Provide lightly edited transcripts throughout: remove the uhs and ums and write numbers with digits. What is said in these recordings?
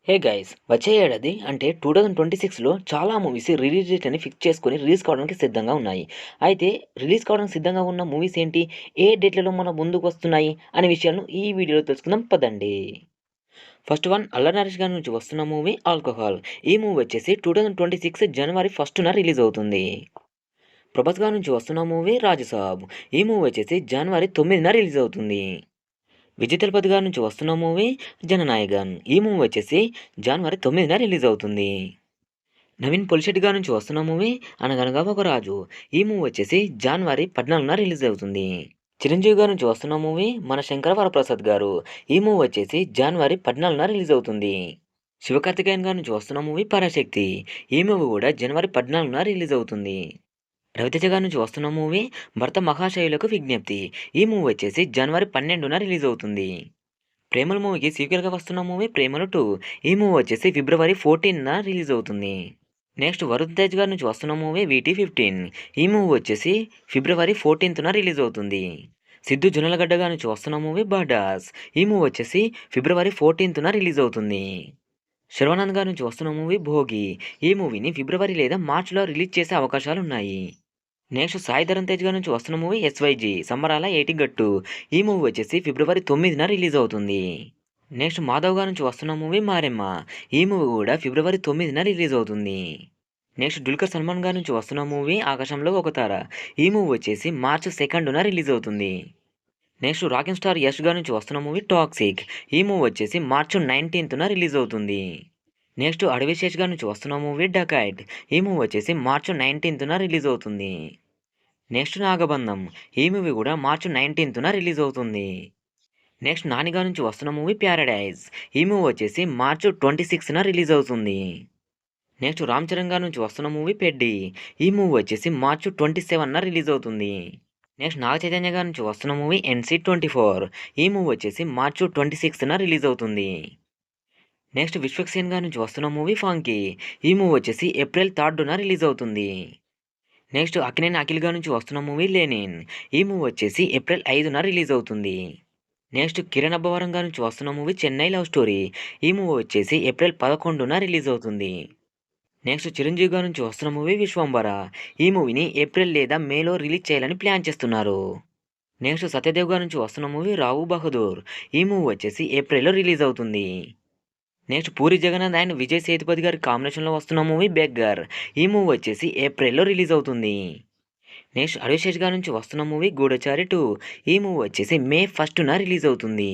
Hey guys, వచ్చే ఏడాది అంటే 2026లో చాలా మూవీస్ రిలీజ్ డేట్ అని ఫిక్స్ చేసుకొని రిలీజ్ కావడానికి సిద్ధంగా ఉన్నాయి. అయితే రిలీజ్ కావడానికి సిద్ధంగా ఉన్న మూవీస్ ఏంటి? ఏ డేట్లలో మన ముందుకు వస్తున్నాయి? అనే విషయాలను ఈ వీడియోలో తెలుసుకుందాం పదండి. ఫస్ట్ వన్ అల్లరి నరేష్ గారి నుంచి వస్తున్న మూవీ ఆల్కహాల్. ఈ మూవీ వచ్చేసి 2026 జనవరి 1న రిలీజ్ అవుతుంది. ప్రభాస్ గారి నుంచి వస్తున్న మూవీ రాజసాబ్. ఈ మూవీ వచ్చేసి జనవరి 9న రిలీజ్ అవుతుంది. విజయ్ తలపతి గారి నుంచి వస్తున్న మూవీ జననాయగన్. ఈ మూవీ వచ్చేసి జనవరి 9న రిలీజ్ అవుతుంది. నవీన్ పొలిశెట్టి గారి నుంచి వస్తున్న మూవీ అనగనగా ఒక రాజు. ఈ మూవీ వచ్చేసి జనవరి 14న రిలీజ్ అవుతుంది. చిరంజీవి గారి నుంచి వస్తున్న మూవీ మన శంకర వరప్రసాద్ గారు. ఈ మూవీ వచ్చేసి జనవరి 14న రిలీజ్ అవుతుంది. శివకార్తికేయన్ గారి నుంచి వస్తున్న మూవీ పరాశక్తి. ఈ మూవీ కూడా జనవరి 14న రిలీజ్ అవుతుంది. రవితేజ గారి నుంచి వస్తున్న మూవీ భర్త మహాశయులకు విజ్ఞప్తి. ఈ మూవీ వచ్చేసి జనవరి 12న రిలీజ్ అవుతుంది. ప్రేమల మూవీకి సీక్వెల్గా వస్తున్న మూవీ ప్రేమలు 2. ఈ మూవీ వచ్చేసి ఫిబ్రవరి 14న రిలీజ్ అవుతుంది. నెక్స్ట్ వరుణ్ తేజ్ గారి నుంచి వస్తున్న మూవీ వీటీ 15. ఈ మూవీ వచ్చేసి ఫిబ్రవరి 14న రిలీజ్ అవుతుంది. సిద్ధు జొన్నలగడ్డ గారి నుంచి వస్తున్న మూవీ బాడాస్. ఈ మూవీ వచ్చేసి ఫిబ్రవరి 14న రిలీజ్ అవుతుంది. శర్వానంద్ గారి నుంచి వస్తున్న మూవీ భోగి. ఈ మూవీని ఫిబ్రవరి లేదా మార్చిలో రిలీజ్ చేసే అవకాశాలు ఉన్నాయి. నెక్స్ట్ సాయి ధరమ్ తేజ్ గారి నుంచి వస్తున్న మూవీ ఎస్వైజీ సంబరాల ఏటి గట్టు. ఈ మూవీ వచ్చేసి ఫిబ్రవరి 9న రిలీజ్ అవుతుంది. నెక్స్ట్ మాధవ్ గారి నుంచి వస్తున్న మూవీ మారెమ్మ. ఈ మూవీ కూడా ఫిబ్రవరి 9న రిలీజ్ అవుతుంది. నెక్స్ట్ దుల్కర్ సల్మాన్ గారి నుంచి వస్తున్న మూవీ ఆకాశంలో ఒక తార. ఈ మూవీ వచ్చేసి మార్చి 2న రిలీజ్ అవుతుంది. నెక్స్ట్ రాకింగ్ స్టార్ యష్ గారి నుంచి వస్తున్న మూవీ టాక్సిక్. ఈ మూవీ వచ్చేసి మార్చి 19న రిలీజ్ అవుతుంది. నెక్స్ట్ అడవి శేష్ గారి నుంచి వస్తున్న మూవీ డకాయిట్. ఈ మూవీ వచ్చేసి మార్చి 19న రిలీజ్ అవుతుంది. నెక్స్ట్ నాగబంధం. ఈ మూవీ కూడా మార్చి 19న రిలీజ్ అవుతుంది. నెక్స్ట్ నాని గారి నుంచి వస్తున్న మూవీ ప్యారడైజ్. ఈ మూవీ వచ్చేసి మార్చి 26న రిలీజ్ అవుతుంది. నెక్స్ట్ రామ్ చరణ్ గారి నుంచి వస్తున్న మూవీ పెడ్డి. ఈ మూవీ వచ్చేసి మార్చి 27న రిలీజ్ అవుతుంది. నెక్స్ట్ నాగ చైతన్య గారి నుంచి వస్తున్న మూవీ NC24. ఈ మూవీ వచ్చేసి మార్చి 26న రిలీజ్ అవుతుంది. నెక్స్ట్ విశ్వక్సేన్ గారి నుంచి వస్తున్న మూవీ ఫాంకీ. ఈ మూవీ వచ్చేసి ఏప్రిల్ 3న రిలీజ్ అవుతుంది. నెక్స్ట్ అక్కినేని అఖిల్ గారి నుంచి వస్తున్న మూవీ లెనిన్. ఈ మూవీ వచ్చేసి ఏప్రిల్ 5న రిలీజ్ అవుతుంది. నెక్స్ట్ కిరణ్ అబ్బవరం గారి నుంచి వస్తున్న మూవీ చెన్నై లవ్ స్టోరీ. ఈ మూవీ వచ్చేసి ఏప్రిల్ 11న రిలీజ్ అవుతుంది. నెక్స్ట్ చిరంజీవి గారి నుంచి వస్తున్న మూవీ విశ్వంబర. ఈ మూవీని ఏప్రిల్ లేదా మేలో రిలీజ్ చేయాలని ప్లాన్ చేస్తున్నారు. నెక్స్ట్ సత్యదేవ్ గారి నుంచి వస్తున్న మూవీ రావు బహదూర్. ఈ మూవీ వచ్చేసి ఏప్రిల్లో రిలీజ్ అవుతుంది. నెక్స్ట్ పూరి జగన్నాథ్ అండ్ విజయ్ సేతుపతి గారి కాంబినేషన్లో వస్తున్న మూవీ బెగ్గర్. ఈ మూవీ వచ్చేసి ఏప్రిల్లో రిలీజ్ అవుతుంది. నెక్స్ట్ అడిశేష్ గారి నుంచి వస్తున్న మూవీ గూఢచారి 2. ఈ మూవీ వచ్చేసి మే 1న రిలీజ్ అవుతుంది.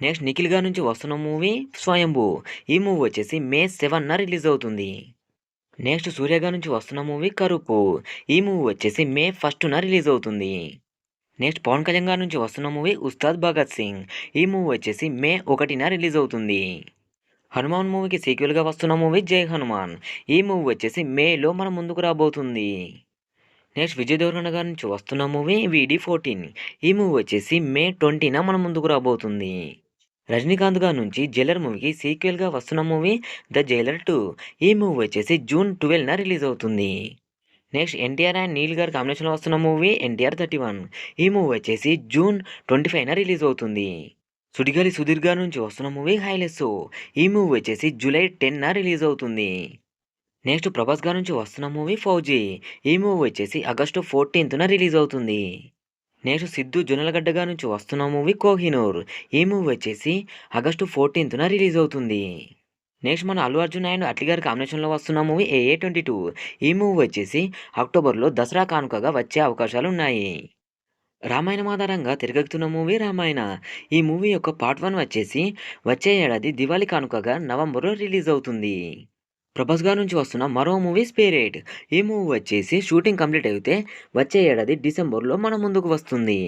నెక్స్ట్ నిఖిల్ గారి నుంచి వస్తున్న మూవీ స్వయంభూ. ఈ మూవీ వచ్చేసి మే 7న రిలీజ్ అవుతుంది. నెక్స్ట్ సూర్య గారి నుంచి వస్తున్న మూవీ కరుపు. ఈ మూవీ వచ్చేసి మే 1న రిలీజ్ అవుతుంది. నెక్స్ట్ పవన్ కళ్యాణ్ గారి నుంచి వస్తున్న మూవీ ఉస్తాద్ భగత్ సింగ్. ఈ మూవీ వచ్చేసి మే 1న రిలీజ్ అవుతుంది. హనుమాన్ మూవీకి సీక్వెల్గా వస్తున్న మూవీ జై హనుమాన్. ఈ మూవీ వచ్చేసి మేలో మన ముందుకు రాబోతుంది. నెక్స్ట్ విజయ్ దేవరకొండ గారి నుంచి వస్తున్న మూవీ వీడి 14. ఈ మూవీ వచ్చేసి మే 20న మన ముందుకు రాబోతుంది. రజనీకాంత్ గారి నుంచి జైలర్ మూవీకి సీక్వెల్గా వస్తున్న మూవీ ద జైలర్ 2. ఈ మూవీ వచ్చేసి జూన్ 12న రిలీజ్ అవుతుంది. నెక్స్ట్ ఎన్టీఆర్ అండ్ నీల్ గారి కాంబినేషన్లో వస్తున్న మూవీ NTR 31. ఈ మూవీ వచ్చేసి జూన్ 25న రిలీజ్ అవుతుంది. సుడిగాలి సుధీర్ గారి నుంచి వస్తున్న మూవీ హైలెస్సో. ఈ మూవీ వచ్చేసి జూలై 10న రిలీజ్ అవుతుంది. నెక్స్ట్ ప్రభాస్ గారి నుంచి వస్తున్న మూవీ ఫౌజీ. ఈ మూవీ వచ్చేసి ఆగస్టు 14న రిలీజ్ అవుతుంది. నెక్స్ట్ సిద్ధు జొన్నలగడ్డ గారి నుంచి వస్తున్న మూవీ కోహినూర్. ఈ మూవీ వచ్చేసి ఆగస్టు 14న రిలీజ్ అవుతుంది. నెక్స్ట్ మన అల్లు అర్జున్ అండ్ అట్లీ గారి కాంబినేషన్లో వస్తున్న మూవీ AA 22. ఈ మూవీ వచ్చేసి అక్టోబర్లో దసరా కానుకగా వచ్చే అవకాశాలు ఉన్నాయి. రామాయణం ఆధారంగా తెరకెక్కుతున్న మూవీ రామాయణ. ఈ మూవీ యొక్క పార్ట్ 1 వచ్చేసి వచ్చే ఏడాది దివాళీ కానుకగా నవంబర్లో రిలీజ్ అవుతుంది. ప్రభాస్ గారి నుంచి వస్తున్న మరో మూవీ స్పిరిట్. ఈ మూవీ వచ్చేసి షూటింగ్ కంప్లీట్ అయితే వచ్చే ఏడాది డిసెంబర్లో మన ముందుకు వస్తుంది.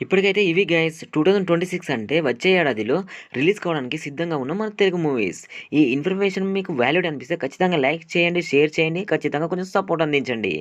ఇప్పటికైతే ఇవి గైస్ 2026 అంటే వచ్చే ఏడాదిలో రిలీజ్ కావడానికి సిద్ధంగా ఉన్న మన తెలుగు మూవీస్. ఈ ఇన్ఫర్మేషన్ మీకు వాల్యూడ్ అనిపిస్తే ఖచ్చితంగా లైక్ చేయండి, షేర్ చేయండి, ఖచ్చితంగా కొంచెం సపోర్ట్ అందించండి.